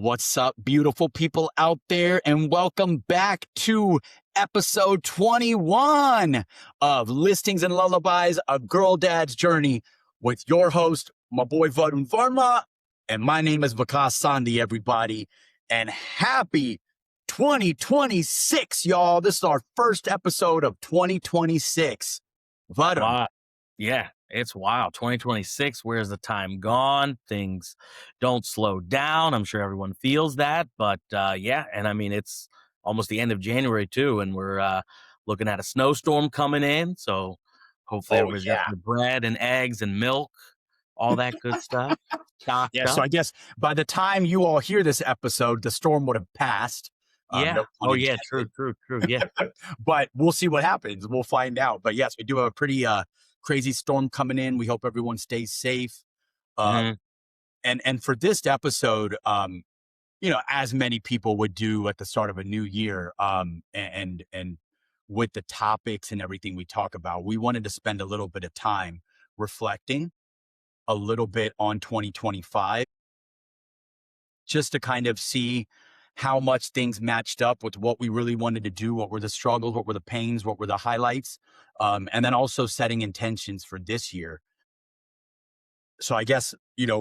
What's up, beautiful people out there, and welcome back to episode 21 of Listings and Lullabies, a Girl Dad's Journey with your host, my boy Varun Verma, and my name is Vikas Sandhi, everybody, and happy 2026, y'all. This is our first episode of 2026. Varun. Wow. Yeah, it's wild. 2026, where's the time gone? Things don't slow down. I'm sure everyone feels that, but yeah, and I mean, it's almost the end of January too, and we're looking at a snowstorm coming in, so hopefully Oh, everybody's got yeah. their bread and eggs and milk, all that good stuff stocked Yeah, so up. I guess by the time you all hear this episode, the storm would have passed. Yeah. No pun Oh yeah, true, intended. true, true. Yeah. But we'll see what happens. We'll find out. But yes, we do have a pretty crazy storm coming in. We hope everyone stays safe. Uh, hmm and for this episode, as many people would do at the start of a new year, and with the topics and everything we talk about, we wanted to spend a little bit of time reflecting a little bit on 2025, just to kind of see how much things matched up with what we really wanted to do, what were the struggles, what were the pains, what were the highlights, and then also setting intentions for this year. So I guess,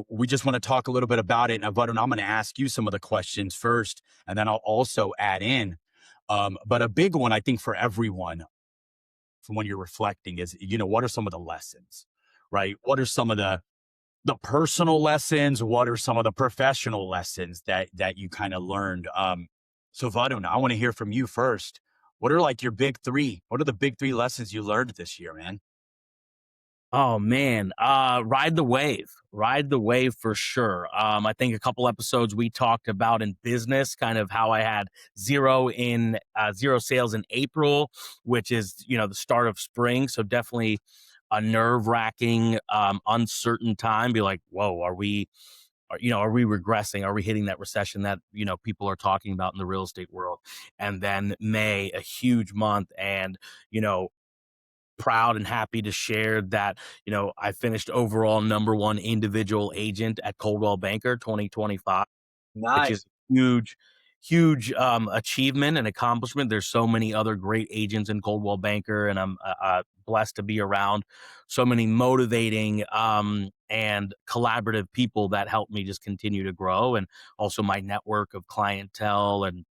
we just want to talk a little bit about it. And Varun, I'm going to ask you some of the questions first, and then I'll also add in. But a big one, I think, for everyone from when you're reflecting is, what are some of the lessons, right? What are some of the personal lessons? What are some of the professional lessons that you kind of learned? So Varun, I want to hear from you first. What are like your big three? What are the big three lessons you learned this year, man? Oh man, ride the wave. Ride the wave for sure. I think a couple episodes we talked about in business, kind of how I had zero sales in April, which is the start of spring. So definitely a nerve-wracking, uncertain time. Be like, whoa, are we regressing? Are we hitting that recession that people are talking about in the real estate world? And then May, a huge month, and you know proud and happy to share that, I finished overall number one individual agent at Coldwell Banker 2025, which is Nice. huge, huge achievement and accomplishment. There's so many other great agents in Coldwell Banker, and I'm blessed to be around so many motivating and collaborative people that help me just continue to grow, and also my network of clientele and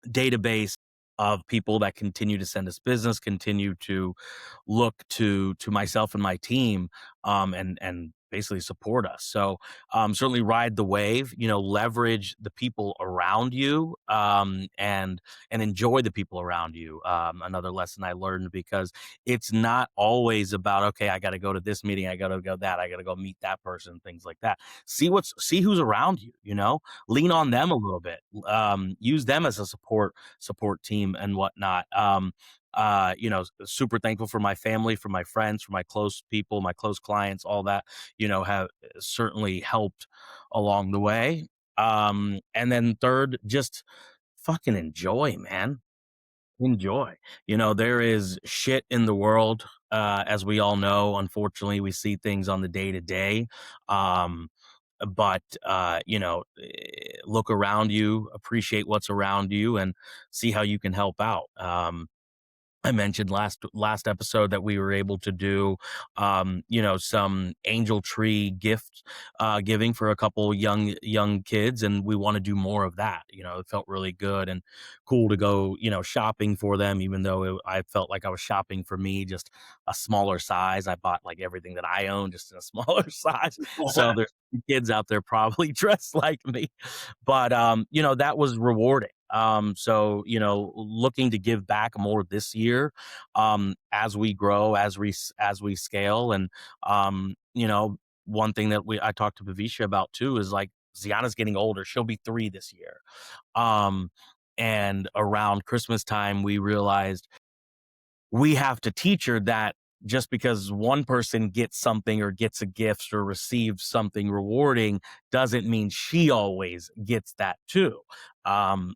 database of people that continue to send us business, continue to look to myself and my team, and basically support us. So certainly ride the wave, leverage the people around you, and enjoy the people around you. Another lesson I learned, because it's not always about, okay, I got to go to this meeting, I got to go that, I got to go meet that person, things like that. See who's around you, lean on them a little bit, use them as a support team and whatnot. Super thankful for my family, for my friends, for my close people, my close clients, all that, have certainly helped along the way. And then third, just fucking enjoy, man. Enjoy. There is shit in the world, as we all know. Unfortunately, we see things on the day to day. But look around you, appreciate what's around you, and see how you can help out. I mentioned last episode that we were able to do, some angel tree gift giving for a couple young kids, and we want to do more of that. It felt really good and cool to go, shopping for them, even though I felt like I was shopping for me, just a smaller size. I bought like everything that I own just in a smaller size. So there's kids out there probably dressed like me, but that was rewarding. So looking to give back more this year, as we grow, as we scale. And one thing that I talked to Bavisha about too is, like, Ziana's getting older. She'll be 3 this year. Um and around Christmas time, we realized we have to teach her that just because one person gets something or gets a gift or receives something rewarding doesn't mean she always gets that too.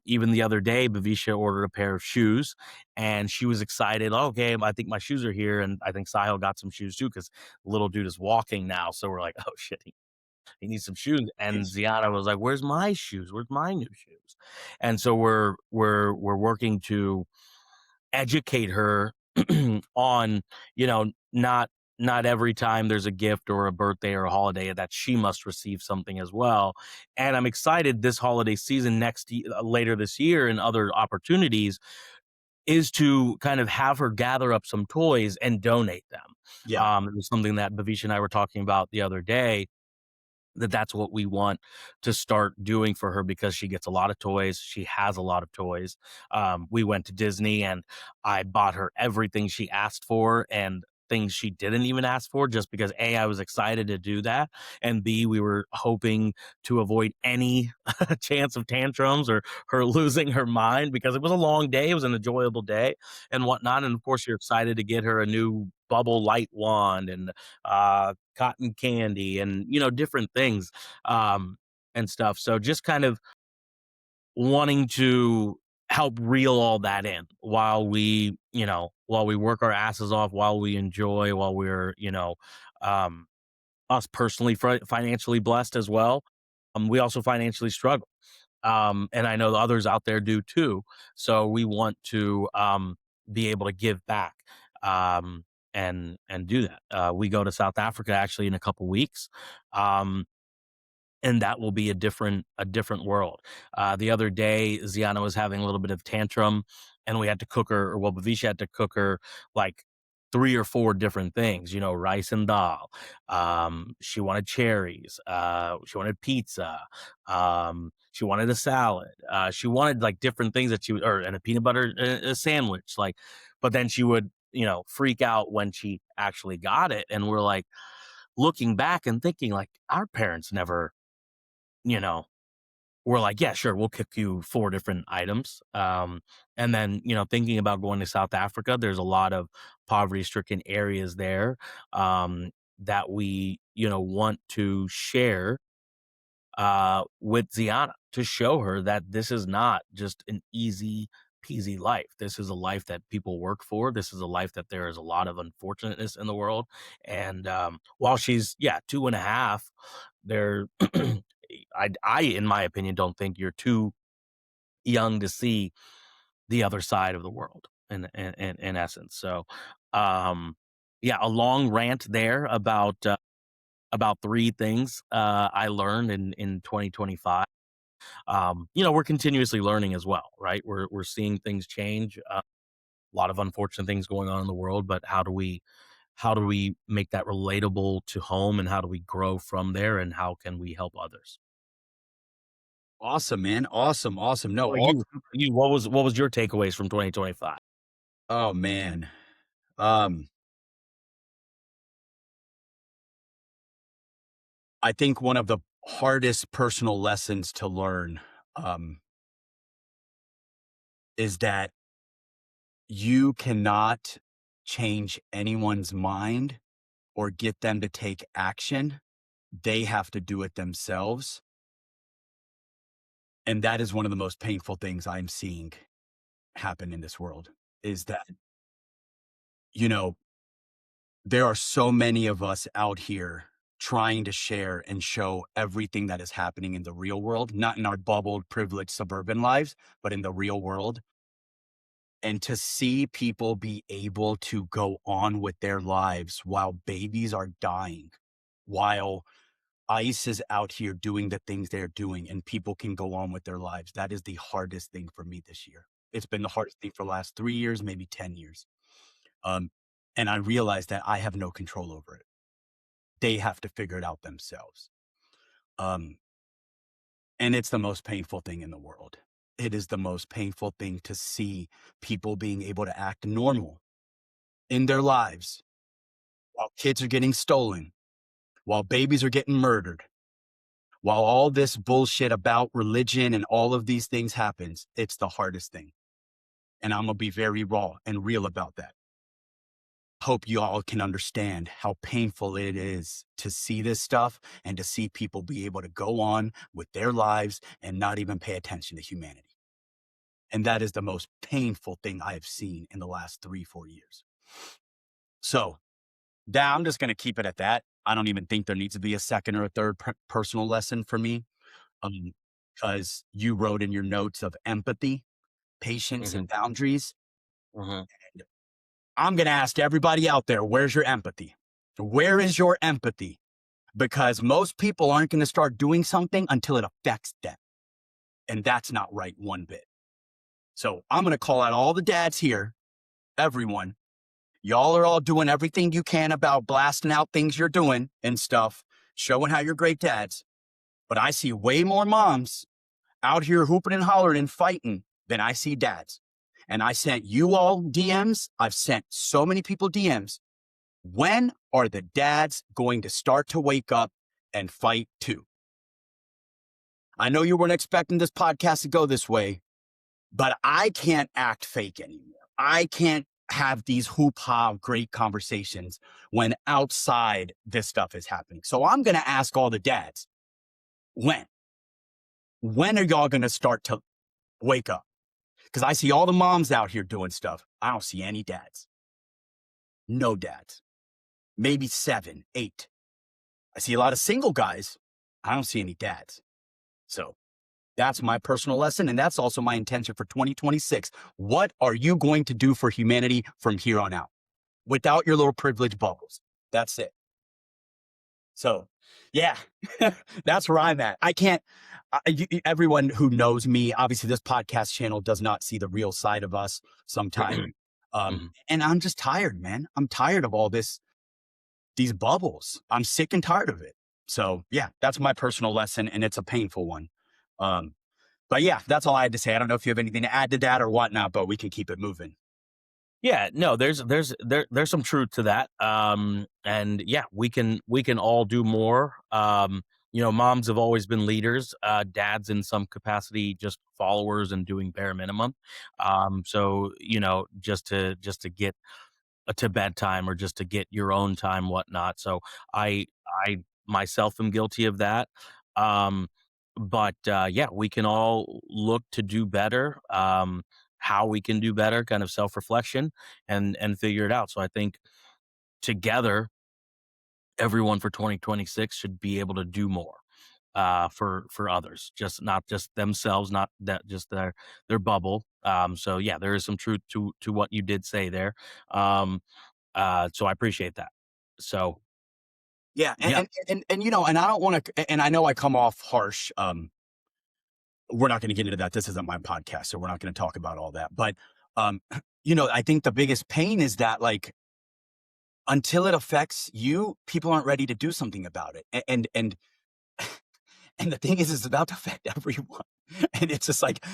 Even the other day, Bavisha ordered a pair of shoes, and she was excited. "Oh, okay, I think my shoes are here." And I think Sahil got some shoes too, because little dude is walking now. So we're like, oh shit, he needs some shoes." And Yes. Ziana was like, "Where's my shoes? Where's my new shoes?" And so we're working to educate her on, not every time there's a gift or a birthday or a holiday that she must receive something as well. And I'm excited this holiday season later this year and other opportunities is to kind of have her gather up some toys and donate them. Yeah. It was something that Bavisha and I were talking about the other day, that's what we want to start doing for her because she gets a lot of toys. She has a lot of toys. We went to Disney and I bought her everything she asked for and things she didn't even ask for just because A, I was excited to do that. And B, we were hoping to avoid any chance of tantrums or her losing her mind because it was a long day. It was an enjoyable day and whatnot. And of course, you're excited to get her a new bubble light wand and cotton candy and, different things, and stuff. So just kind of wanting to help reel all that in while we work our asses off, while we enjoy, while we're, um, us personally financially blessed as well. We also financially struggle. And I know the others out there do too. So we want to be able to give back um, and do that. We go to South Africa actually in a couple weeks. Um, and that will be a different world. The other day, Ziana was having a little bit of tantrum, and we had to cook her, or well, Bavisha had to cook her like 3 or 4 different things. Rice and dal. She wanted cherries. She wanted pizza. She wanted a salad. She wanted like different things that she would, or and a peanut butter sandwich. Like, but then she would, freak out when she actually got it, and we're like looking back and thinking like our parents never you know, we're like, "Yeah, sure, we'll cook you 4 different items." And then, thinking about going to South Africa, there's a lot of poverty-stricken areas there, that we, want to share, with Ziana to show her that this is not just an easy peasy life. This is a life that people work for. This is a life that there is a lot of unfortunateness in the world. And while she's 2.5, there, in my opinion, don't think you're too young to see the other side of the world. In essence, so a long rant there about 3 things I learned in 2025. We're continuously learning as well, right? We're seeing things change. A lot of unfortunate things going on in the world, but how do we make that relatable to home, and how do we grow from there, and how can we help others? Awesome, man. Awesome, awesome. No, Well, all what was your takeaways from 2025? oh, man. Um, I think one of the hardest personal lessons to learn, um, is that you cannot change anyone's mind or get them to take action. They have to do it themselves, and that is one of the most painful things I'm seeing happen in this world, is that, you know, there are so many of us out here trying to share and show everything that is happening in the real world, not in our bubbled, privileged suburban lives, but in the real world. And to see people be able to go on with their lives while babies are dying, while ICE is out here doing the things they're doing, and people can go on with their lives. That is the hardest thing for me this year. It's been the hardest thing for the last 3 years, maybe 10 years. Um, and I realized that I have no control over it. They have to figure it out themselves. Um, and it's the most painful thing in the world. It is the most painful thing to see people being able to act normal in their lives while kids are getting stolen, while babies are getting murdered, while all this bullshit about religion and all of these things happens. It's the hardest thing. And I'm going to be very raw and real about that. Hope you all can understand how painful it is to see this stuff and to see people be able to go on with their lives and not even pay attention to humanity. And that is the most painful thing I have seen in the last 3, 4 years. So that I'm just going to keep it at that. I don't even think there needs to be a second or a third personal lesson for me. Um, because you wrote in your notes of empathy, patience, Mhm, and boundaries. mhm. I'm going to ask everybody out there, where's your empathy? Where is your empathy? Because most people aren't going to start doing something until it affects them. And that's not right one bit. So I'm going to call out all the dads here, everyone. Y'all are all doing everything you can about blasting out things you're doing and stuff, showing how you're great dads. But I see way more moms out here hooping and hollering and fighting than I see dads. And I sent you all DMs. I've sent so many people DMs. When are the dads going to start to wake up and fight too? I know you weren't expecting this podcast to go this way, but I can't act fake anymore. I can't have these hoop ha great conversations when outside this stuff is happening. So I'm going to ask all the dads, when? When are y'all going to start to wake up? Because I see all the moms out here doing stuff. I don't see any dads. No dads. Maybe 7, 8. I see a lot of single guys. I don't see any dads. So that's my personal lesson. And that's also my intention for 2026. What are you going to do for humanity from here on out without your little privilege bubbles? That's it. So, yeah, that's where I'm at. I can't, everyone who knows me, obviously, this podcast channel does not see the real side of us sometimes. Mhm. And I'm just tired, man. I'm tired of all these bubbles. I'm sick and tired of it. So, yeah, that's my personal lesson, and it's a painful one. Um, but yeah, that's all I had to say. I don't know if you have anything to add to that or whatnot, but we can keep it moving. Yeah, no, there's some truth to that. And yeah, we can all do more. Moms have always been leaders, dads in some capacity just followers and doing bare minimum. So, just to get to bedtime or just to get your own time, whatnot. So I myself am guilty of that. Um, but yeah, we can all look to do better. How we can do better, kind of self reflection, and figure it out. So I think together, everyone for 2026 should be able to do more for others, just not just themselves, not that just their bubble. So yeah, there is some truth to what you did say there. Um, so I appreciate that. So Yeah, yeah, and I don't want to, and I know I come off harsh. We're not going to get into that. This isn't my podcast, so we're not going to talk about all that. But um, I think the biggest pain is that like until it affects you, people aren't ready to do something about it. And the thing is, it's about to affect everyone. And it's just like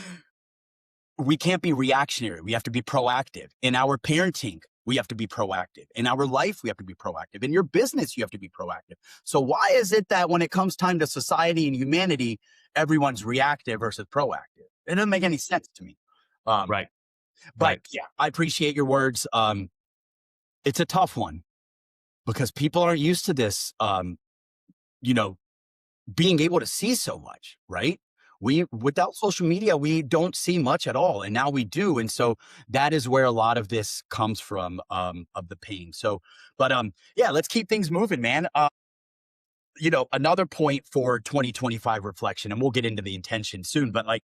we can't be reactionary. We have to be proactive. In our parenting, we have to be proactive. In our life, we have to be proactive. In your business, you have to be proactive. So why is it that when it comes time to society and humanity, everyone's reactive versus proactive? It doesn't make any sense to me. Um, right, but right. yeah, I appreciate your words. It's a tough one because people aren't used to this. You know, being able to see so much, right? We without social media, we don't see much at all. And now we do. And so that is where a lot of this comes from, of the pain. So, but yeah, let's keep things moving, man. Another point for 2025 reflection, and we'll get into the intention soon, but like,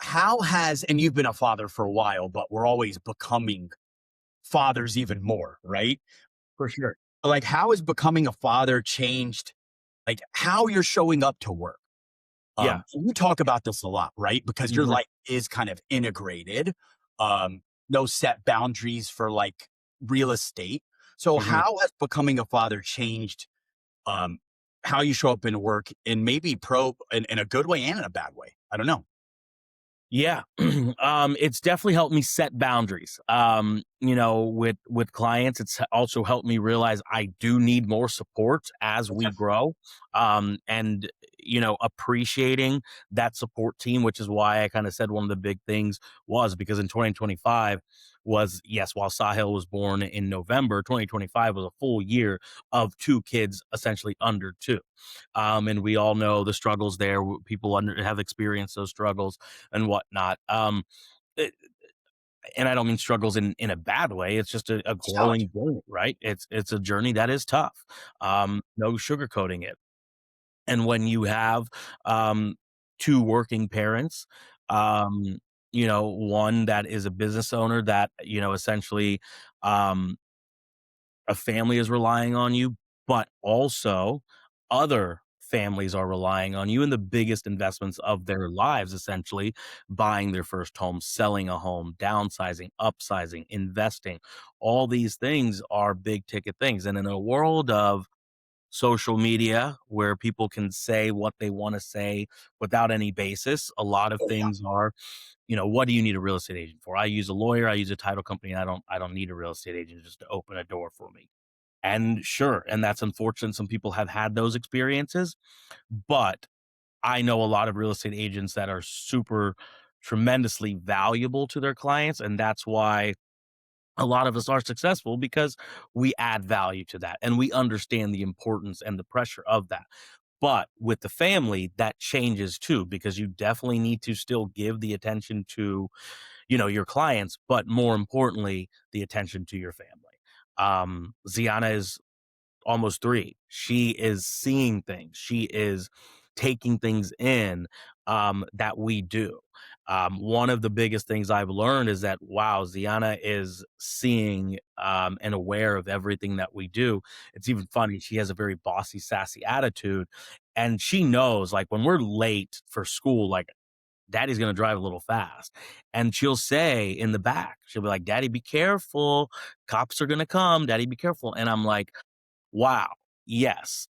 how has and you've been a father for a while, but we're always becoming fathers even more, right? For sure. Like, how has becoming a father changed like how you're showing up to work? Yeah. You talk about this a lot, right? Because your Mhm. life is kind of integrated. No set boundaries for like real estate. So Mhm. how has becoming a father changed um how you show up in work in maybe in a good way and in a bad way? I don't know. Yeah. It's definitely helped me set boundaries. With clients, it's also helped me realize I do need more support as we grow. And appreciating that support team, which is why I kind of said one of the big things was because in 2025 was yes, while Sahil was born in November, 2025 was a full year of two kids essentially under two. And we all know the struggles there. People have experienced those struggles and whatnot. and I don't mean struggles in a bad way. It's just a It's challenging. growing journey, right? It's a journey that is tough. No sugarcoating it. And when you have, um, 2 working parents, um, one that is a business owner that, essentially, um, a family is relying on you, but also other families are relying on you in the biggest investments of their lives, essentially buying their first home, selling a home, downsizing, upsizing, investing. All these things are big ticket things. And in a world of social media where people can say what they want to say without any basis, a lot of Oh, yeah. things are, what do you need a real estate agent for? I use a lawyer, I use a title company, I don't need a real estate agent just to open a door for me. And sure, and that's unfortunate. Some people have had those experiences, but I know a lot of real estate agents that are super tremendously valuable to their clients. And that's why a lot of us are successful because we add value to that and we understand the importance and the pressure of that. But with the family, that changes too, because you definitely need to still give the attention to, your clients, but more importantly, the attention to your family. Ziana is almost 3. She is seeing things. She is taking things in, that we do. One of the biggest things I've learned is that, wow, Ziana is seeing, and aware of everything that we do. It's even funny. She has a very bossy, sassy attitude, and she knows, like, when we're late for school, like, daddy's gonna drive a little fast. And she'll say in the back, she'll be like, "Daddy, be careful. Cops are gonna come. Daddy, be careful." And I'm like, wow, yes.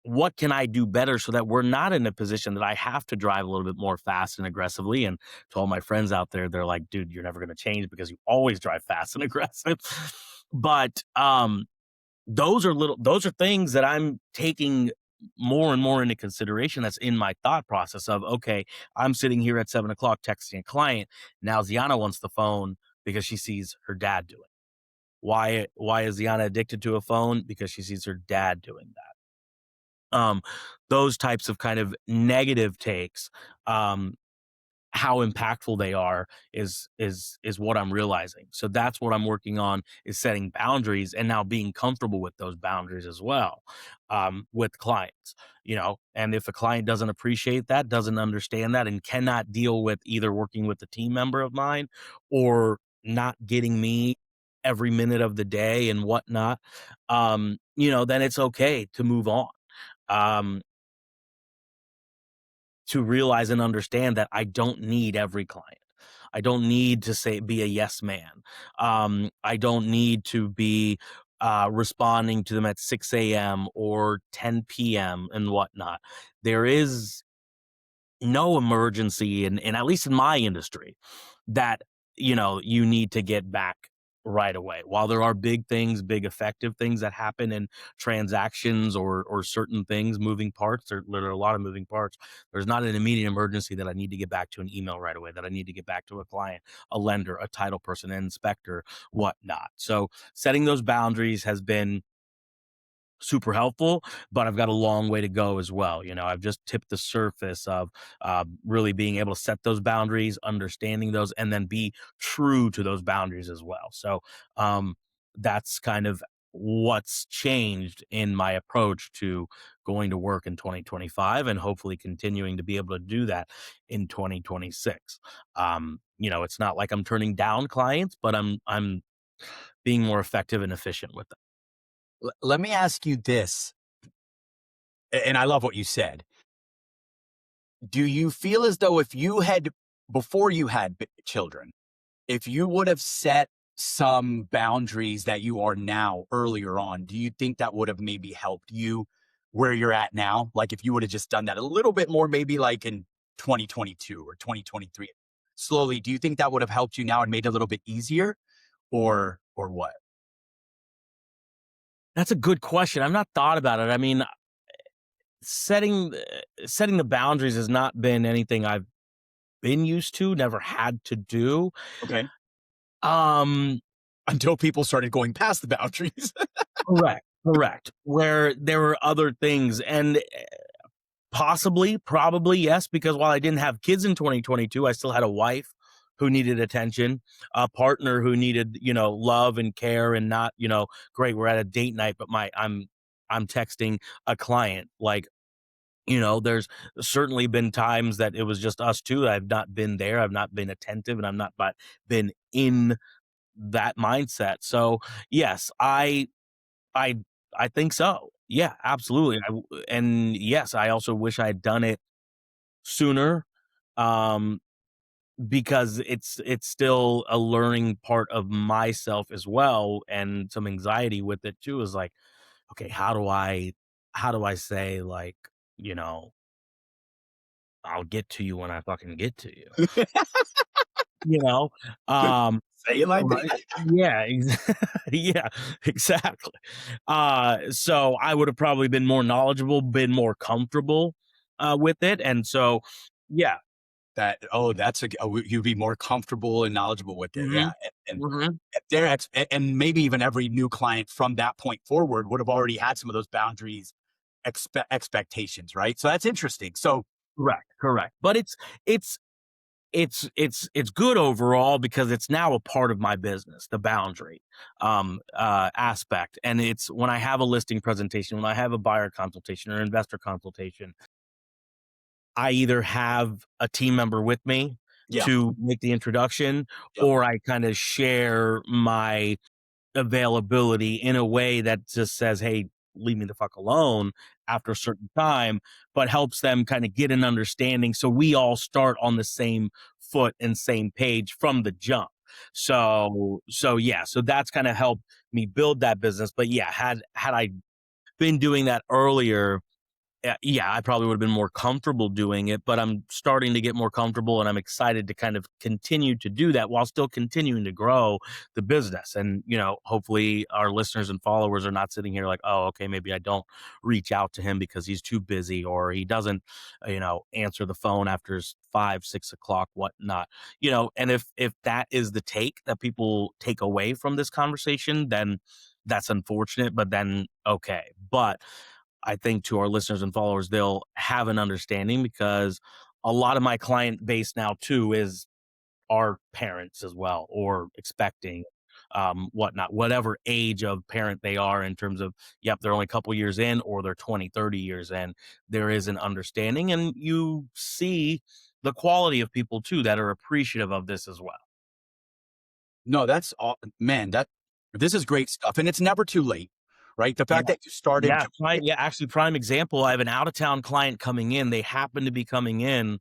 What can I do better so that we're not in a position that I have to drive a little bit more fast and aggressively? And to all my friends out there, they're like, dude, you're never going to change because you always drive fast and aggressive. But those are things that I'm taking more and more into consideration. That's in my thought process of, okay, I'm sitting here at 7 o'clock texting a client. Now Ziana wants the phone because she sees her dad doing it. Why is Ziana addicted to a phone? Because she sees her dad doing that. Those types of kind of negative takes, um, how impactful they are is what I'm realizing. So that's what I'm working on, is setting boundaries and now being comfortable with those boundaries as well, with clients. And if a client doesn't appreciate that, doesn't understand that, and cannot deal with either working with a team member of mine or not getting me every minute of the day and whatnot, then it's okay to move on. Um, to realize and understand that I don't need every client. I don't need to say be a yes man. I don't need to be responding to them at 6 a.m. or 10 p.m. and whatnot. There is no emergency in at least in my industry that you need to get back right away. While there are big things, big effective things that happen in transactions or certain things, moving parts, there are a lot of moving parts. There's not an immediate emergency that I need to get back to an email right away, that I need to get back to a client, a lender, a title person, an inspector, whatnot. So setting those boundaries has been super helpful, but I've got a long way to go as well. I've just tipped the surface of really being able to set those boundaries, understanding those, and then be true to those boundaries as well. So um, that's kind of what's changed in my approach to going to work in 2025 and hopefully continuing to be able to do that in 2026. It's not like I'm turning down clients, but I'm being more effective and efficient with them. Let me ask you this, and I love what you said. Do you feel as though if you had, before you had children, if you would have set some boundaries that you are now earlier on, do you think that would have maybe helped you where you're at now? Like if you would have just done that a little bit more, maybe like in 2022 or 2023, slowly, do you think that would have helped you now and made it a little bit easier, or what? That's a good question. I've not thought about it. I mean, setting setting the boundaries has not been anything I've been used to, never had to do. Okay. Um, Until people started going past the boundaries. correct. Where there were other things, and possibly, probably, yes, because while I didn't have kids in 2022, I still had a wife, who needed attention, a partner who needed, love and care and not, great, we're at a date night, but I'm texting a client. Like, there's certainly been times that it was just us two. I've not been there. I've not been attentive and I'm not but been in that mindset. So yes, I I think so. Yeah, absolutely. And yes, I also wish I had done it sooner. Um, because it's still a learning part of myself as well, and some anxiety with it too, is like, okay, how do I say, like, you know, I'll get to you when I fucking get to you, you know? Um, Say it like right? that. Yeah, yeah, exactly. So I would have probably been more knowledgeable, been more comfortable, with it, and so yeah. That oh, that's a oh, you'd be more comfortable and knowledgeable with it, yeah, Mhm. and Mhm. if their and maybe even every new client from that point forward would have already had some of those boundaries, expectations, right? So that's interesting. So Correct, correct. But it's good overall because it's now a part of my business, the boundary aspect. And it's when I have a listing presentation, when I have a buyer consultation or investor consultation, I either have a team member with me yeah, to make the introduction, yep. or I kind of share my availability in a way that just says, "Hey, leave me the fuck alone," after a certain time, but helps them kind of get an understanding so we all start on the same foot and same page from the jump. So yeah, so that's kind of helped me build that business. But yeah, had I been doing that earlier, yeah, I probably would have been more comfortable doing it, but I'm starting to get more comfortable and I'm excited to kind of continue to do that while still continuing to grow the business. And, hopefully our listeners and followers are not sitting here like, oh, okay, maybe I don't reach out to him because he's too busy or he doesn't, answer the phone after 5, 6 o'clock, whatnot. And if that is the take that people take away from this conversation, then that's unfortunate, but then okay. But I think to our listeners and followers, they'll have an understanding because a lot of my client base now too is our parents as well, or expecting, whatnot, whatever age of parent they are in terms of, yep, they're only a couple years in or they're 20, 30 years in. There is an understanding, and you see the quality of people too that are appreciative of this as well. No, that's all man, that this is great stuff, and it's never too late, right? The Yeah. fact that you started Yeah. doing it Yeah. Actually, prime example. I have an out of town client coming in. They happen to be coming in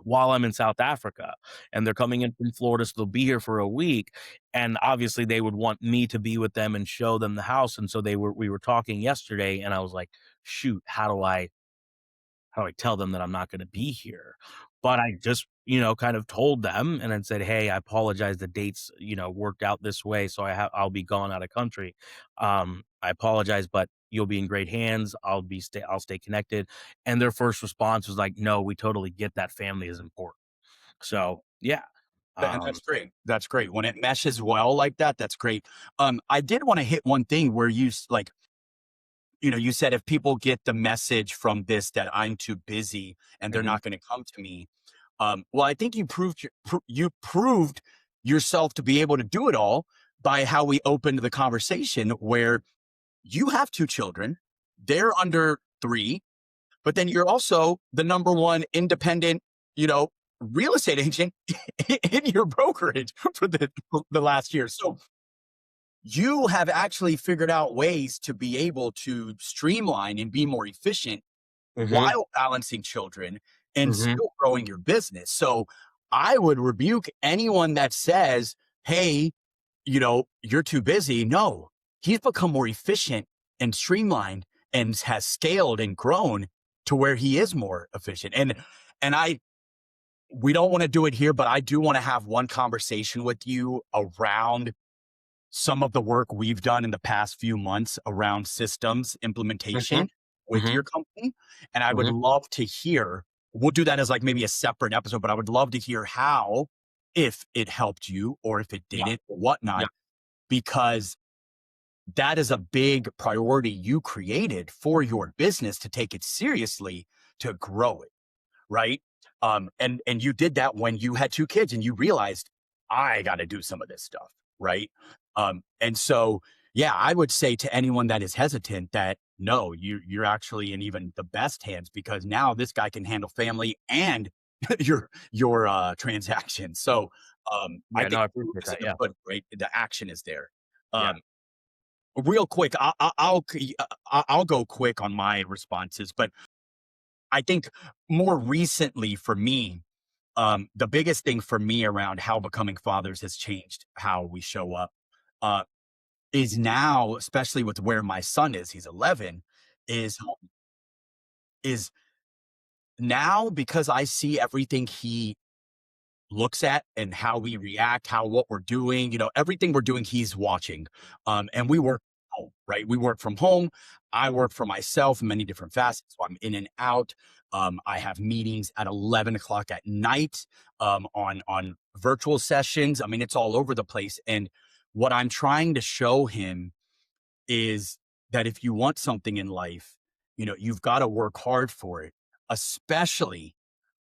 while I'm in South Africa, and they're coming in from Florida, so they'll be here for a week, and obviously they would want me to be with them and show them the house, and so we were talking yesterday, and I was like, "Shoot, how do I tell them that I'm not gonna be here?" But I just, kind of told them and then said, "Hey, I apologize, the dates, worked out this way, so I'll be gone out of country. I apologize, but you'll be in great hands. I'll stay connected." And their first response was like, "No, we totally get that, family is important." So, yeah. and Um that's great. That's great. When it meshes well like that, that's great. I did wanna hit one thing where like, you said if people get the message from this that I'm too busy and they're Mhm, not gonna come to me, well, I think you proved yourself to be able to do it all by how we opened the conversation where you have 2 children, they're under 3, but then you're also the number 1 independent, you know, real estate agent in your brokerage for the last year. So you have actually figured out ways to be able to streamline and be more efficient mhm, while balancing children and mhm, still growing your business. So I would rebuke anyone that says, hey, you're too busy. No, he's become more efficient and streamlined and has scaled and grown to where he is more efficient. And we don't want to do it here, but I do want to have one conversation with you around some of the work we've done in the past few months around systems mhm, implementation with mhm, your company. And I would mhm. love to hear, we'll do that as like maybe a separate episode, but I would love to hear how, if it helped you or if it Yeah, didn't or yeah. whatnot, because that is a big priority you created for your business to take it seriously to grow it. Right. And you did that when you had 2 kids and you realized, "I gotta do some of this stuff," right? And so, yeah, I would say to anyone that is hesitant that, no, you're actually in even the best hands because now this guy can handle family and transaction. So, I Yeah, no, think I the proof appreciate is in that. the Yeah. pudding, right? The action is there. Yeah. Um, Real quick, I'll go quick on my responses, but I think more recently for me, the biggest thing for me around how becoming fathers has changed how we show up, uh, is now, especially with where my son is, he's 11, is is now because I see everything he looks at and how we react, how what we're doing, everything we're doing, he's watching. And we work from home, right? We work from home. I work for myself in many different facets. So I'm in and out. I have meetings at 11 o'clock at night, on virtual sessions. I mean, it's all over the place. And what I'm trying to show him is that if you want something in life, you've got to work hard for it, especially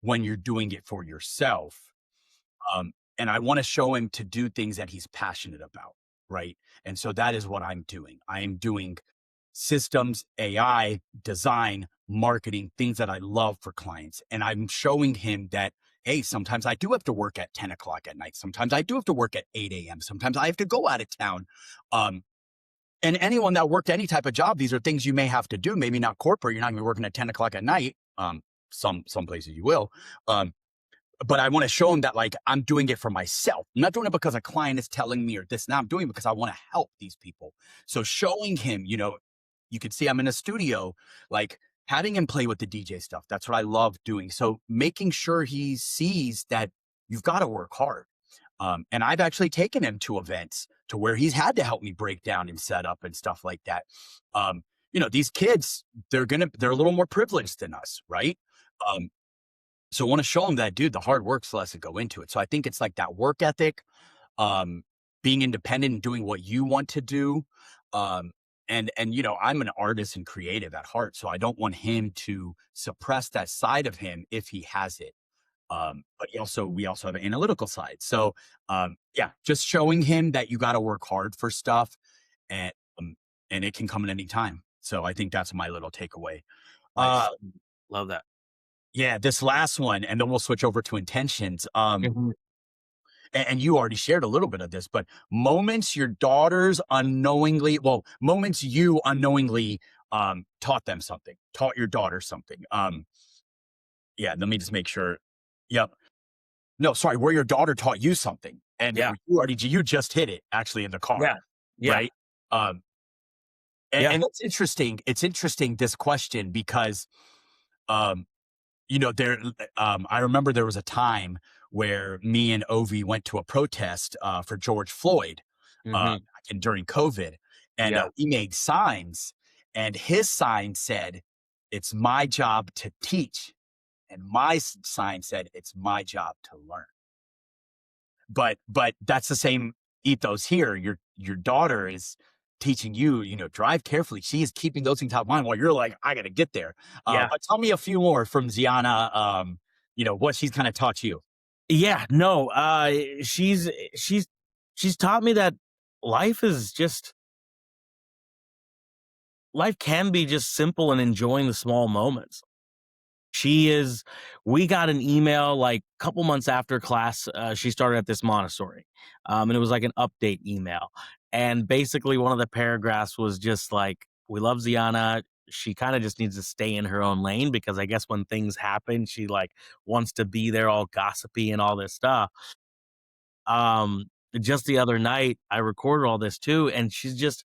when you're doing it for yourself. And I want to show him to do things that he's passionate about, right? And so that is what I'm doing. I am doing systems, AI, design, marketing, things that I love for clients. And I'm showing him that, hey, sometimes I do have to work at 10 o'clock at night. Sometimes I do have to work at 8 a.m. Sometimes I have to go out of town. And anyone that worked any type of job, these are things you may have to do. Maybe not corporate. You're not going to be working at 10 o'clock at night. Some places you will. But I want to show them that like I'm doing it for myself. I'm not doing it because a client is telling me or this. Now I'm doing it because I want to help these people. So showing him, you can see I'm in a studio, like having him play with the DJ stuff. That's what I love doing. So making sure he sees that you've got to work hard. And I've actually taken him to events to where he's had to help me break down and set up and stuff like that. Um, these kids, they're a little more privileged than us, right? Um, so I want to show them that, dude, the hard work still has to go into it. So I think it's like that work ethic, um, being independent and doing what you want to do. Um, and I'm an artist and creative at heart, so I don't want him to suppress that side of him if he has it. But we also have an analytical side. So yeah, just showing him that you got to work hard for stuff, and um, and it can come at any time. So I think that's my little takeaway. Uh, Nice. Love that. yeah, this last one, and then we'll switch over to intentions. Mhm. And you already shared a little bit of this, but moments you unknowingly taught them something, taught your daughter something. Yeah, let me just make sure. Yep. No, sorry, where your daughter taught you something, and Yeah. you just hit it actually in the car, Yeah. Yeah. right? Um, Yeah. and it's interesting. It's interesting this question because um, there. I remember there was a time where me and Ovi went to a protest for George Floyd, Mhm. back during COVID, and Yeah. we made signs, and his sign said, "It's my job to teach," and my sign said, "It's my job to learn." But that's the same ethos here. Your daughter is teaching you, drive carefully. She is keeping those things top of mind while you're like, I gotta get there. Yeah. But tell me a few more from Ziana, what she's kind of taught you. Yeah. No, she's she's taught me that life is just life can be just simple and enjoying the small moments. She is We got an email, like, a couple months after class, she started at this Montessori, and it was like an update email, and basically one of the paragraphs was just like, "We love Ziana, she kinda just needs to stay in her own lane," because I guess when things happen, she, like, wants to be there all gossipy and all this stuff. Um, just the other night, I recorded all this too, and she's just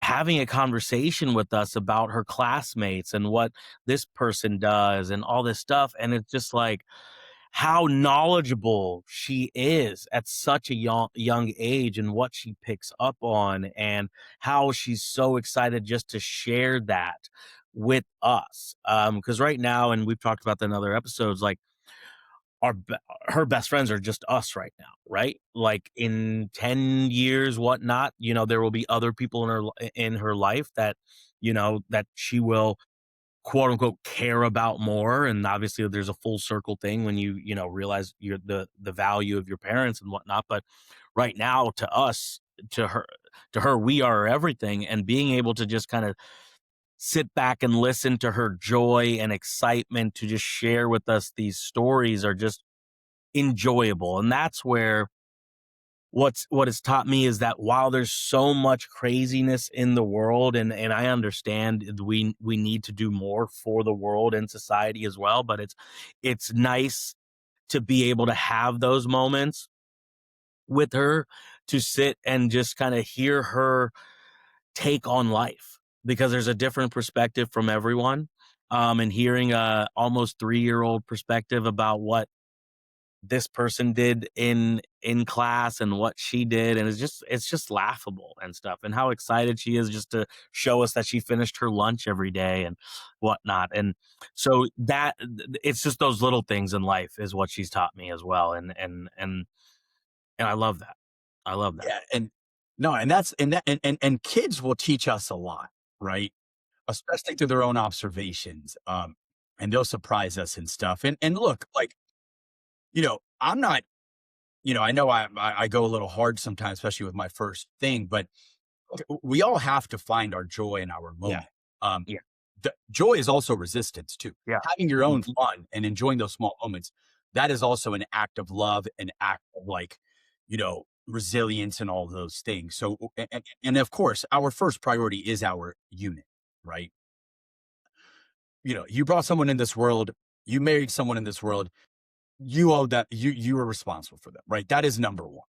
having a conversation with us about her classmates and what this person does and all this stuff, and it's just like how knowledgeable she is at such a young age and what she picks up on and how she's so excited just to share that with us. Because right now, and we've talked about that in other episodes, like our be her best friends are just us right now, right? Like, in 10 years, whatnot, there will be other people in her life that, that she will quote unquote care about more. And obviously there's a full circle thing when you know, realize the value of your parents and whatnot. But right now to us, to her, we are everything. And being able to just kind of sit back and listen to her joy and excitement to just share with us these stories are just enjoyable. And that's where what has taught me is that while there's so much craziness in the world, and I understand we need to do more for the world and society as well, but it's nice to be able to have those moments with her, to sit and just kind of hear her take on life, because there's a different perspective from everyone. And hearing a almost 3-year-old perspective about what this person did in class and what she did, and it's just laughable and stuff, and how excited she is just to show us that she finished her lunch every day and whatnot. And so that it's just those little things in life is what she's taught me as well. And I love that. I love that. Yeah, and no, and that's and that and kids will teach us a lot, right? Especially through their own observations, and they'll surprise us and stuff. And look, like, I'm not, I know I go a little hard sometimes, especially with my first thing, but we all have to find our joy in our Yeah. moment. Um, Yeah. the joy is also resistance too. Yeah. Having your own Mhm. fun and enjoying those small moments, that is also an act of love, an act of, like, resilience and all those things. So, and of course, our first priority is our unit, right? You brought someone in this world, you married someone in this world, you owe that, you are responsible for them, right? That is number one.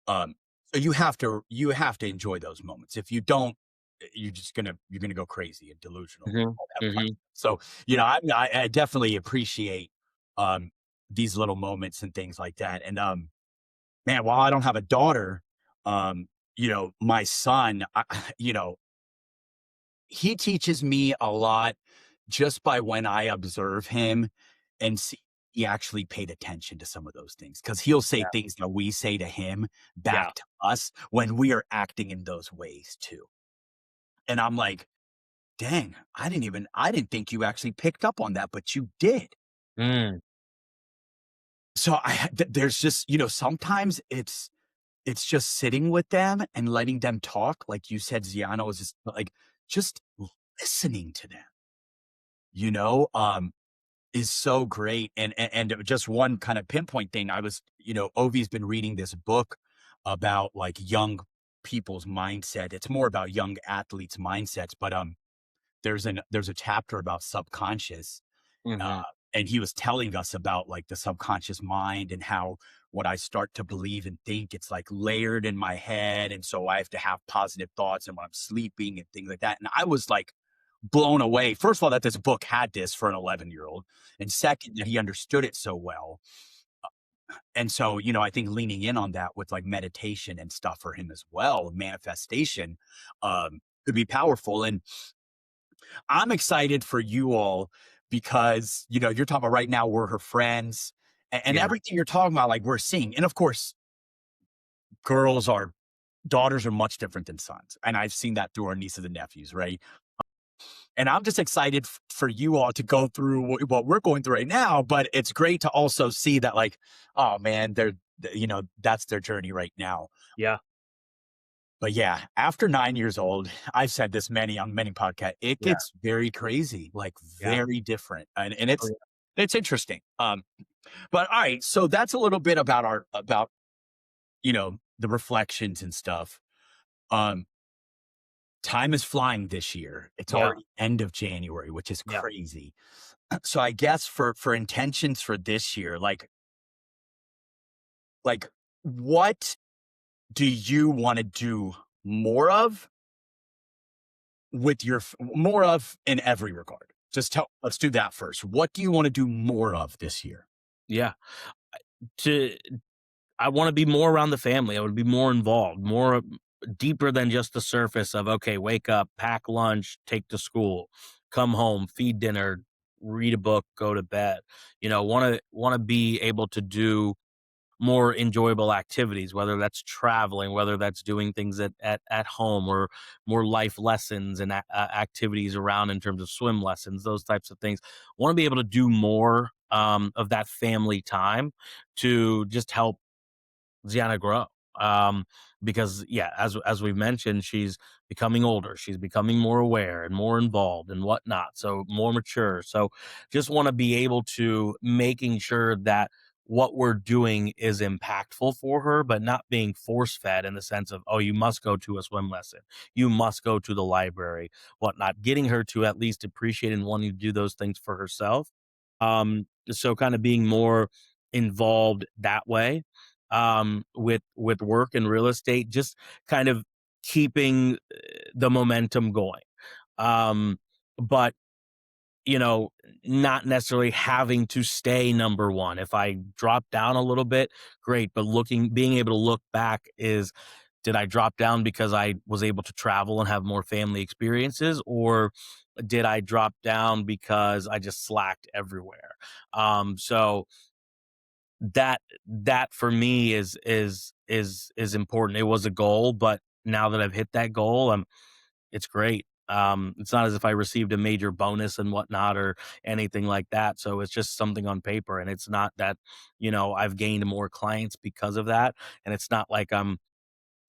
Um, so you have to enjoy those moments. If you don't, you're gonna go crazy and delusional and Mhm. all that fun Mhm. stuff. So, I definitely appreciate um these little moments and things like that. And man, while I don't have a daughter, my son, he teaches me a lot just by when I observe him and see he actually paid attention to some of those things, because he'll say Yeah. things that we say to him Yeah. back to us when we are acting in those ways too. And I'm like, dang, I didn't think you actually picked up on that, but you did. Mm. So there's just, sometimes it's just sitting with them and letting them talk. Like you said, Ziano is just like, just listening to them, you know? Is so great. And just one kind of pinpoint thing, Ovi's been reading this book about, like, young people's mindset. It's more about young athletes' mindsets, but there's a chapter about subconscious, uh, Mhm. and he was telling us about, like, the subconscious mind and how what I start to believe and think, it's like layered in my head, and so I have to have positive thoughts and when I'm sleeping and things like that. And I was like blown away. First of all, that this book had this for an 11-year-old, and second, that he understood it so well. And so, I think leaning in on that with, like, meditation and stuff for him as well, manifestation, could be powerful. And I'm excited for you all because, you're talking about right now, we're her friends, and Yeah. everything you're talking about, like, we're seeing. And of course, daughters are much different than sons. And I've seen that through our nieces and nephews, right? And I'm just excited for you all to go through what we're going through right now. But it's great to also see that, like, oh man, that's their journey right now. Yeah. But yeah, after 9 years old, I've said this on many podcasts, it Yeah. gets very crazy, like Yeah. very different. And Oh, it's interesting. But all right, so that's a little bit about the reflections and stuff. Um, Time is flying this year. It's yeah. already end of January, which is Yeah. crazy. So I guess for intentions for this year, like what do you want to do more of more of in every regard? Let's do that first. What do you want to do more of this year? Yeah. To I wanna be more around the family. I would be more involved, more deeper than just the surface of, okay, wake up, pack lunch, take to school, come home, feed dinner, read a book, go to bed. Wanna be able to do more enjoyable activities, whether that's traveling, whether that's doing things at home, or more life lessons and activities around in terms of swim lessons, those types of things. Want to be able to do more of that family time to just help Gianna grow. Um, because yeah, as we've mentioned, she's becoming older, she's becoming more aware and more involved and whatnot, so more mature. So just want to be able to making sure that what we're doing is impactful for her, but not being force fed in the sense of, oh, you must go to a swim lesson, you must go to the library, whatnot. Getting her to at least appreciate and wanting to do those things for herself. So kind of being more involved that way with work and real estate, just kind of keeping the momentum going. Um, but you know, not necessarily having to stay number one. If I drop down a little bit, great. But being able to look back is, did I drop down because I was able to travel and have more family experiences, or did I drop down because I just slacked everywhere? So that for me is important. It was a goal, but now that I've hit that goal, it's great. It's not as if I received a major bonus and whatnot or anything like that. So it's just something on paper, and it's not that, I've gained more clients because of that, and it's not like I'm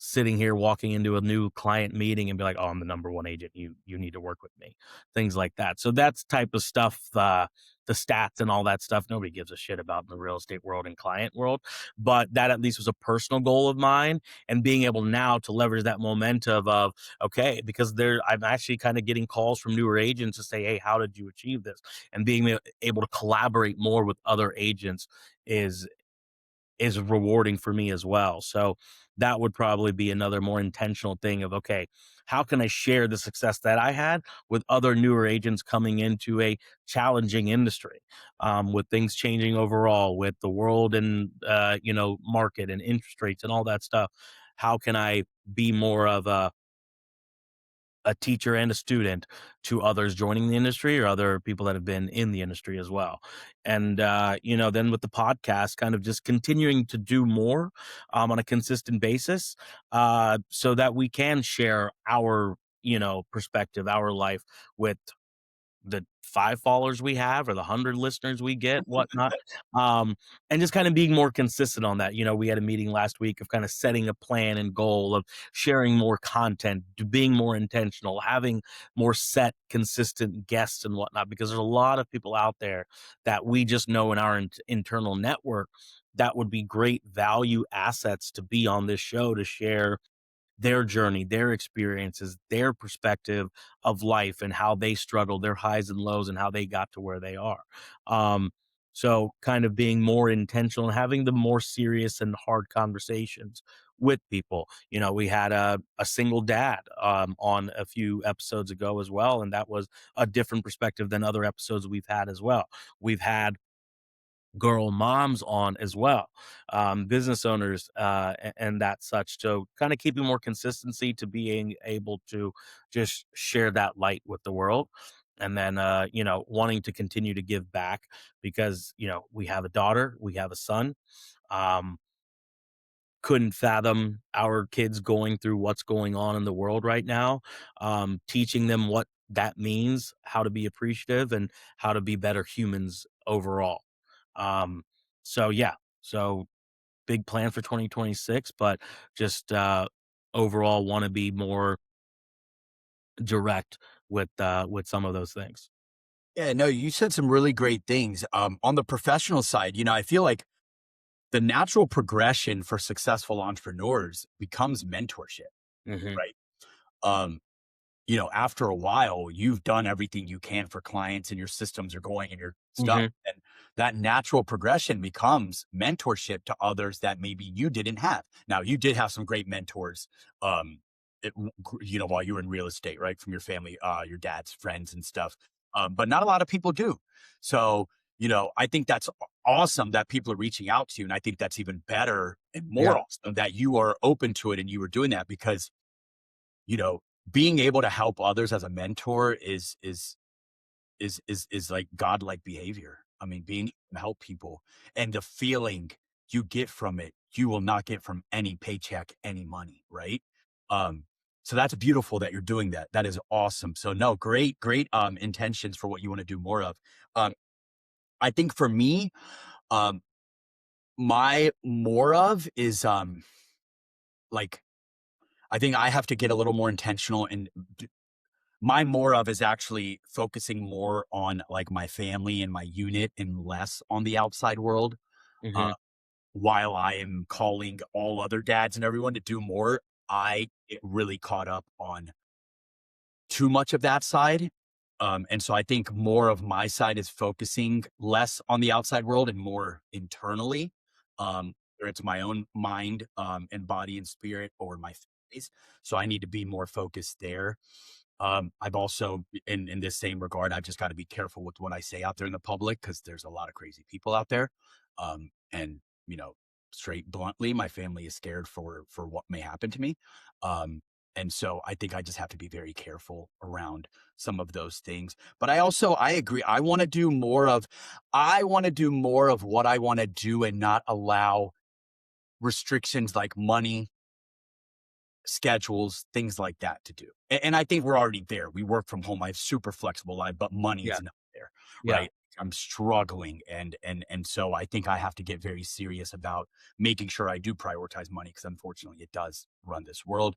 sitting here walking into a new client meeting and be like, "Oh, I'm the number one agent. You need to work with me." Things like that. So that's type of stuff, the stats and all that stuff, nobody gives a shit about in the real estate world and client world. But that at least was a personal goal of mine, and being able now to leverage that momentum of, okay, because I'm actually kind of getting calls from newer agents to say, "Hey, how did you achieve this?" And being able to collaborate more with other agents is is rewarding for me as well. So that would probably be another more intentional thing of, okay, how can I share the success that I had with other newer agents coming into a challenging industry, with things changing overall, with the world and market and interest rates and all that stuff. How can I be more of a teacher and a student to others joining the industry or other people that have been in the industry as well. And, then with the podcast, kind of just continuing to do more on a consistent basis, so that we can share our, perspective, our life with the 5 followers we have or the 100 listeners we get, whatnot, um, and just kinda being more consistent on that. We had a meeting last week of kinda setting a plan and goal of sharing more content, being more intentional, having more set, consistent guests and whatnot, because there's a lot of people out there that we just know in our internal network that would be great value assets to be on this show to share their journey, their experiences, their perspective of life and how they struggled, their highs and lows, and how they got to where they are. Um, so kind of being more intentional and having the more serious and hard conversations with people. We had a single dad on a few episodes ago as well, and that was a different perspective than other episodes we've had as well. We've had girl moms on as well, business owners, and that such. So kind of keeping more consistency to being able to just share that light with the world. And then, wanting to continue to give back because, we have a daughter, we have a son. Um, couldn't fathom our kids going through what's going on in the world right now, teaching them what that means, how to be appreciative, and how to be better humans overall. Um, so yeah, so big plan for 2026, but just overall want to be more direct with some of those things. Yeah, no, you said some really great things. On the professional side, I feel like the natural progression for successful entrepreneurs becomes mentorship, Hmm. right? Um, after a while, you've done everything you can for clients and your systems are going and your stuff. Hmm. And that natural progression becomes mentorship to others that maybe you didn't have. Now, you did have some great mentors, while you were in real estate, right? From your family, your dad's friends and stuff. But not a lot of people do. So, I think that's awesome that people are reaching out to you. And I think that's even better and Yeah. more awesome that you are open to it and you were doing that because you know, being able to help others as a mentor is like godlike behavior. I mean, being able to help people and the feeling you get from it, you will not get from any paycheck, any money, right? Um, so that's beautiful that you're doing that. That is awesome. So no, great intentions for what you want to do more of. Um, I think for me, um, my more of is like I think I have to get a little more intentional and my more of is actually focusing more on like my family and my unit and less on the outside world. Uh, Mhm. while I am calling all other dads and everyone to do more, I get really caught up on too much of that side. And so I think more of my side is focusing less on the outside world and more internally, whether it's my own mind and body and spirit or my face. So I need to be more focused there. I've also, in this same regard, I've just got to be careful with what I say out there in the public because there's a lot of crazy people out there. And you know, straight bluntly, my family is scared for what may happen to me. Um, and so I think I just have to be very careful around some of those things. But I agree. I want to do more of what I want to do and not allow restrictions like money, schedules, things like that to do. And I think we're already there. We work from home. I have super flexible life, but money Yeah. is not there, Yeah. right? I'm struggling and so I think I have to get very serious about making sure I do prioritize money because unfortunately it does run this world.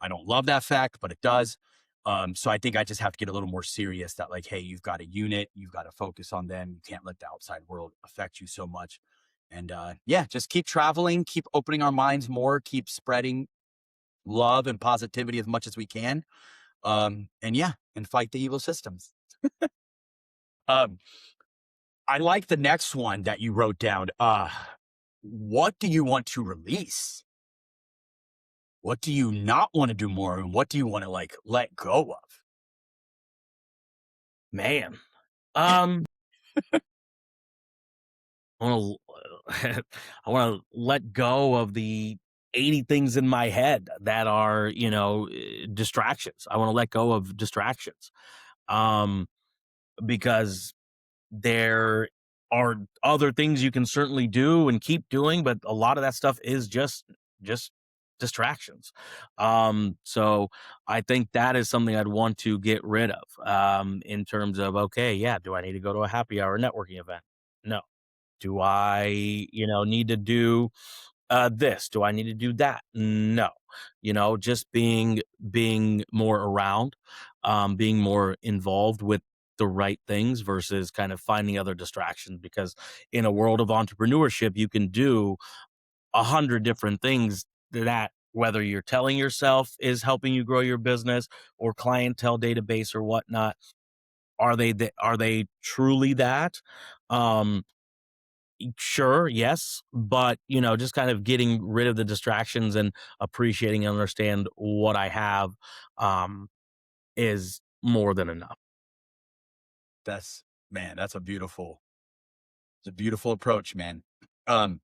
I don't love that fact, but it does. So I think I just have to get a little more serious that like, hey, you've got a unit, you've got to focus on them. You can't let the outside world affect you so much. And yeah, just keep traveling, keep opening our minds more, keep spreading love and positivity as much as we can. And yeah, and fight the evil systems. Um, I like the next one that you wrote down. What do you want to release? What do you not want to do more? And what do you want to like let go of? Man. Um, I wanna I wanna let go of the 80 things in my head that are, distractions. I wanna let go of distractions, um, because there are other things you can certainly do and keep doing, but a lot of that stuff is just distractions. So I think that is something I'd want to get rid of, in terms of, okay, yeah, do I need to go to a happy hour networking event? No. Do I, need to do this? Do I need to do that? No. Just being more around, being more involved with the right things versus kind of finding other distractions. Because in a world of entrepreneurship, you can do 100 different things that whether you're telling yourself is helping you grow your business or clientele database or whatnot, are they truly that? Um, Sure, yes, but, just kind of getting rid of the distractions and appreciating and understand what I have, um, is more than enough. That's man, it's a beautiful approach, man. Um,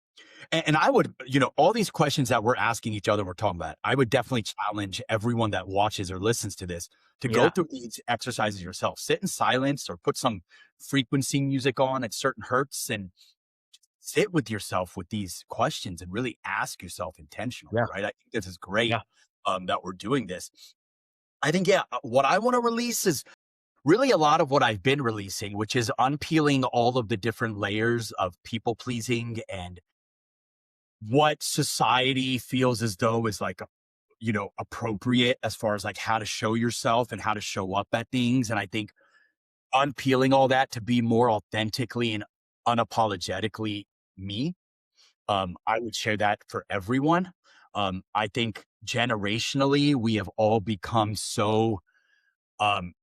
and I would, all these questions that we're asking each other, we're talking about, I would definitely challenge everyone that watches or listens to this to go Yeah, through these exercises yourself. Sit in silence or put some frequency music on at certain hertz and sit with yourself with these questions and really ask yourself intentionally, yeah, right? I think this is great yeah, that we're doing this. I think, yeah, what I want to release is really a lot of what I've been releasing, which is unpeeling all of the different layers of people pleasing and what society feels as though is like, appropriate as far as like how to show yourself and how to show up at things. And I think unpeeling all that to be more authentically and unapologetically me. I would share that for everyone. I think generationally, we have all become so, um,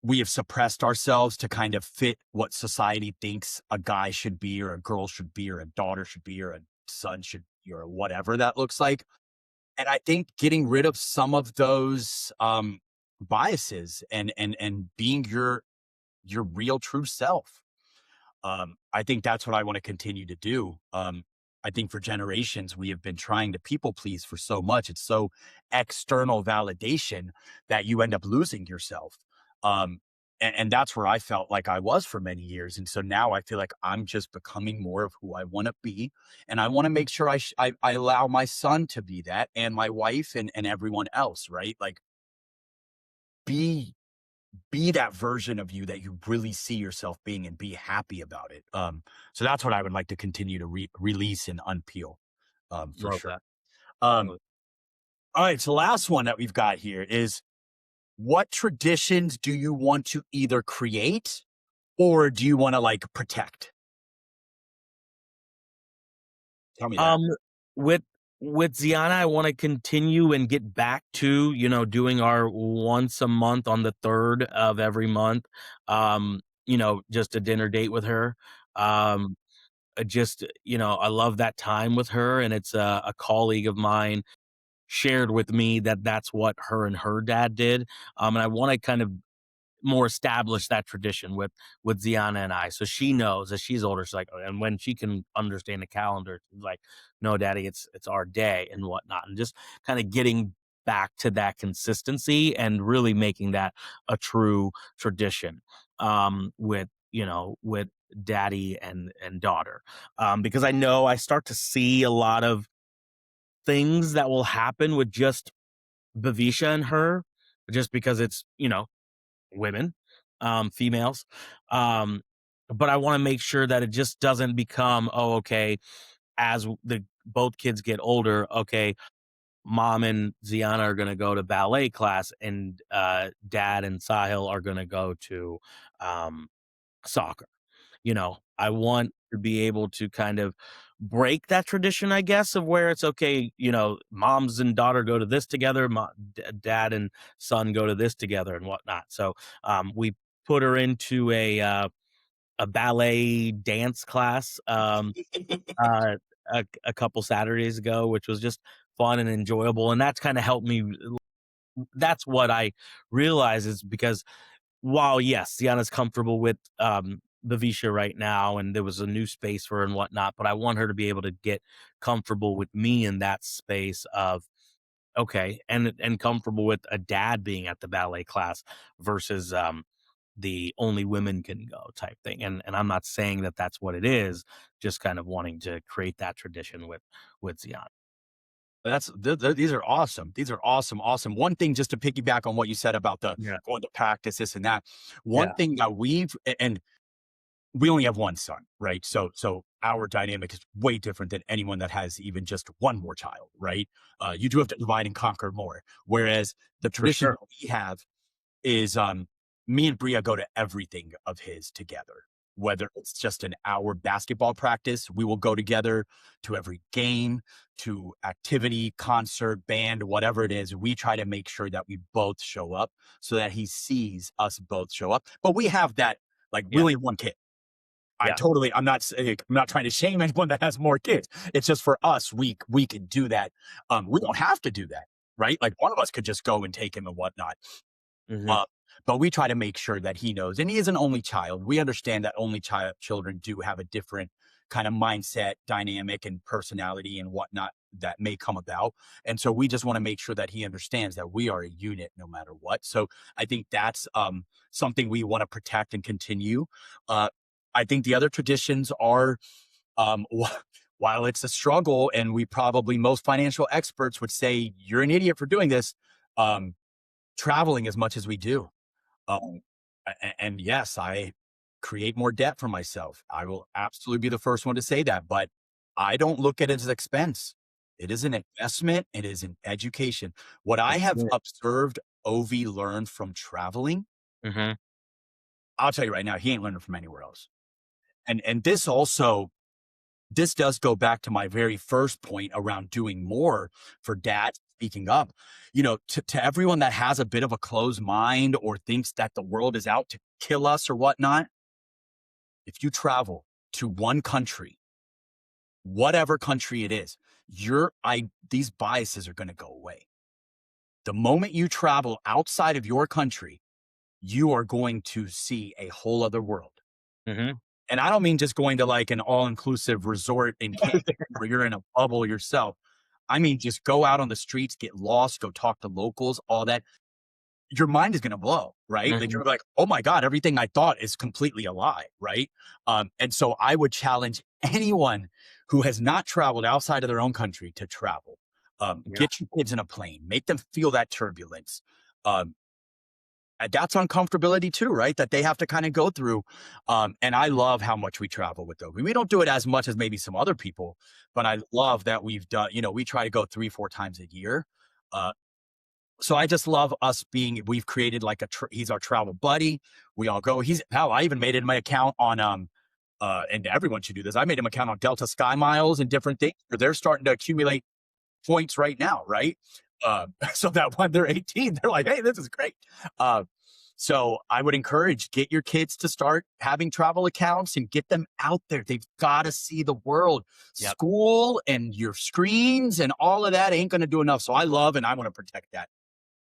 we have suppressed ourselves to kind of fit what society thinks a guy should be, or a girl should be, or a daughter should be, or a son should be, or whatever that looks like. And I think getting rid of some of those biases and being your real true self. I think that's what I want to continue to do. I think for generations, we have been trying to people please for so much. It's so external validation that you end up losing yourself. Um, and that's where I felt like I was for many years, and so now I feel like I'm just becoming more of who I wanna be, and I wanna make sure I allow my son to be that, and my wife and everyone else, right? Like, be be that version of you that you really see yourself being and be happy about it. So that's what I would like to continue to release and unpeel, for Love sure. that. Um, Love all right, so last one that we've got here is, what traditions do you want to either create or do you wanna, like, protect? Tell me that. Um, with with Ziana, I wanna continue and get back to, doing our once a month on the 3rd of every month, just a dinner date with her. Um, I love that time with her, and it's a colleague of mine shared with me that that's what her and her dad did, and I wanna kind of more establish that tradition with Ziana and I. So she knows as she's older, she's like, and when she can understand the calendar, she's like, no, daddy, it's our day and whatnot. And just kind of getting back to that consistency and really making that a true tradition with daddy and daughter. Because I know I start to see a lot of things that will happen with just Bavisha and her, just because it's, women, females. Um, but I want to make sure that it just doesn't become, oh, okay, as the both kids get older, okay, mom and Ziana are going to go to ballet class, and dad and Sahil are going to go to um, soccer. I want to be able to kind of break that tradition, I guess, of where it's okay, moms and daughter go to this together, dad and son go to this together and whatnot. So we put her into a ballet dance class uh, a couple Saturdays ago, which was just fun and enjoyable. And that's kind of helped me. That's what I realize is because while yes, Sienna's comfortable with Bavisha right now, and there was a new space for her and whatnot, but I want her to be able to get comfortable with me in that space of okay, and comfortable with a dad being at the ballet class versus the only women can go type thing. And I'm not saying that that's what it is, just kind of wanting to create that tradition with Ziana. That's these are awesome. These are awesome, awesome. One thing just to piggyback on what you said about the Yeah. going to practice, this and that. One Yeah. thing that and we only have one son, right? So our dynamic is way different than anyone that has even just one more child, right? You do have to divide and conquer more. Whereas the For tradition sure. that we have is me and Bria go to everything of his together. Whether it's just an hour basketball practice, we will go together to every game, to activity, concert, band, whatever it is. We try to make sure that we both show up so that he sees us both show up. But we have that, like, we Yeah. only have one kid. Yeah. I'm not trying to shame anyone that has more kids. It's just for us, we can do that. We don't have to do that, right? Like one of us could just go and take him and whatnot. Hmm. Uh, but we try to make sure that he knows, and he is an only child. We understand that only children do have a different kind of mindset, dynamic, and personality and whatnot that may come about. And so we just want to make sure that he understands that we are a unit no matter what. So I think that's something we want to protect and continue. Uh, I think the other traditions are, while it's a struggle, and we probably most financial experts would say you're an idiot for doing this. Um, Traveling as much as we do. Um, and yes, I create more debt for myself. I will absolutely be the first one to say that, but I don't look at it as expense. It is an investment. It is an education. What I That's have it. observed Ovi learn from traveling, Hmm. I'll tell you right now, he ain't learning from anywhere else. And this also, this does go back to my very first point around doing more for dads speaking up. To everyone that has a bit of a closed mind or thinks that the world is out to kill us or whatnot, if you travel to one country, whatever country it is, these biases are going to go away. The moment you travel outside of your country, you are going to see a whole other world. Hmm. And I don't mean just going to like an all-inclusive resort in Cancun where you're in a bubble yourself. I mean, just go out on the streets, get lost, go talk to locals, all that. your mind is going to blow, right? Like Mhm. you're like, oh my God, everything I thought is completely a lie, right? And so I would challenge anyone who has not traveled outside of their own country to travel. Yeah. Get your kids in a plane, make them feel that turbulence. Um, and that's uncomfortability too, right? That they have to kind of go through. And I love how much we travel with those. We don't do it as much as maybe some other people, but I love that we've done, we try to go 3, 4 times a year. Uh, so I just love us we've created like he's our travel buddy. We all go. I even made it in my account on, and everyone should do this. I made him account on Delta Sky Miles and different things where they're starting to accumulate points right now, right? So that when they're 18, they're like, hey, this is great. Uh, so I would encourage, get your kids to start having travel accounts and get them out there. They've got to see the world. Yep. School and your screens and all of that ain't going to do enough. So I love and I want to protect that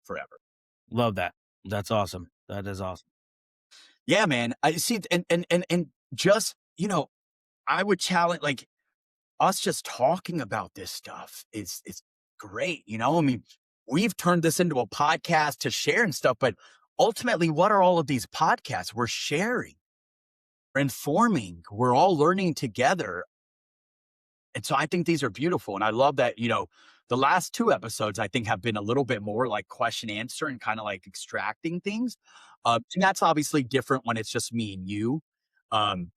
forever. Love that. That's awesome. That is awesome. Yeah, man. I see, and just I would challenge like us just talking about this stuff is great. I mean, we've turned this into a podcast to share and stuff, but ultimately, what are all of these podcasts? We're sharing, we're informing, we're all learning together. And so I think these are beautiful. And I love that, the last 2 episodes I think have been a little bit more like question answer and kind of like extracting things. And that's obviously different when it's just me and you. Um,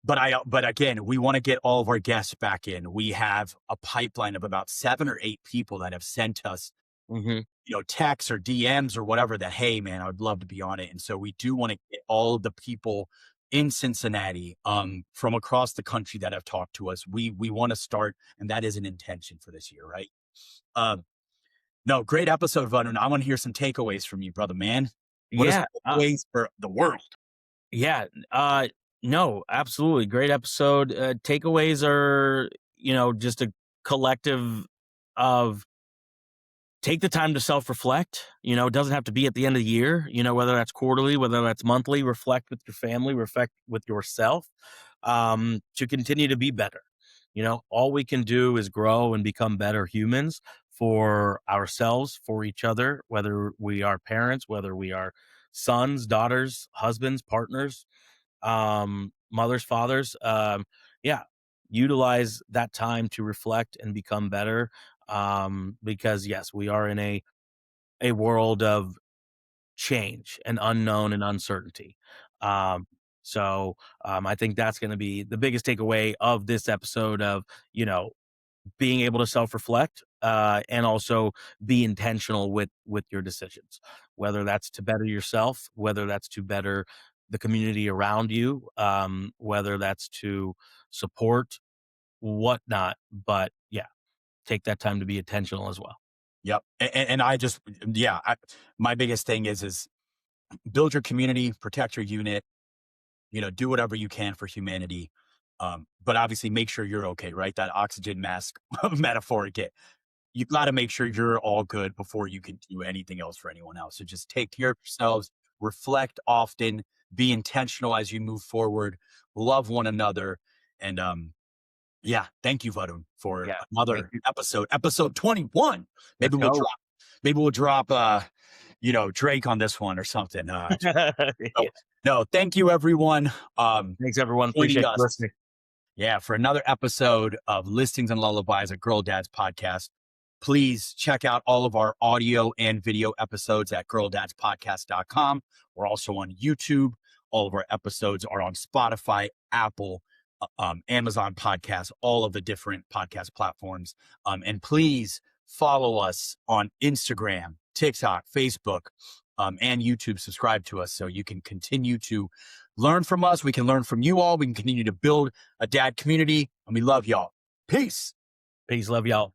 but again, we want to get all of our guests back in. We have a pipeline of about 7 or 8 people that have sent us, Mhm. texts or DMs or whatever that, hey man, I would love to be on it. And so we do want to get all of the people in Cincinnati, from across the country that have talked to us. We want to start, and that is an intention for this year, right? Um, no, great episode, Varun. I want to hear some takeaways from you, brother, man. What are some Yeah. takeaways for the world? Yeah. No, absolutely. Great episode. Takeaways are, just a collective of take the time to self-reflect. It doesn't have to be at the end of the year, whether that's quarterly, whether that's monthly, reflect with your family, reflect with yourself, to continue to be better. All we can do is grow and become better humans for ourselves, for each other, whether we are parents, whether we are sons, daughters, husbands, partners, mothers, fathers. Yeah, utilize that time to reflect and become better. Because yes, we are in a world of change and unknown and uncertainty. Um, I think that's going to be the biggest takeaway of this episode of, being able to self-reflect, and also be intentional with your decisions, whether that's to better yourself, whether that's to better the community around you, whether that's to support whatnot. But yeah, take that time to be intentional as well. Yep. And I just, yeah, my biggest thing is build your community, protect your unit, do whatever you can for humanity. But obviously make sure you're okay, right? That oxygen mask metaphor again. You got to make sure you're all good before you can do anything else for anyone else. So just take care of yourselves, reflect often, be intentional as you move forward, love one another. And yeah, thank you, Varun, for Yeah. Thank another you. episode 21. Let's Maybe we'll go. drop, maybe we'll drop, Drake on this one or something. No, Yeah. no, thank you, everyone. Thanks, everyone. Joining Appreciate you us. listening. Yeah, for another episode of Listings and Lullabies, a Girl Dad's podcast. Please check out all of our audio and video episodes at girldadspodcast.com. We're also on YouTube. All of our episodes are on Spotify, Apple, Amazon Podcasts, all of the different podcast platforms. And please follow us on Instagram, TikTok, Facebook, and YouTube. Subscribe to us so you can continue to learn from us. We can learn from you all. We can continue to build a dad community, and we love y'all. Peace. Peace. Love y'all.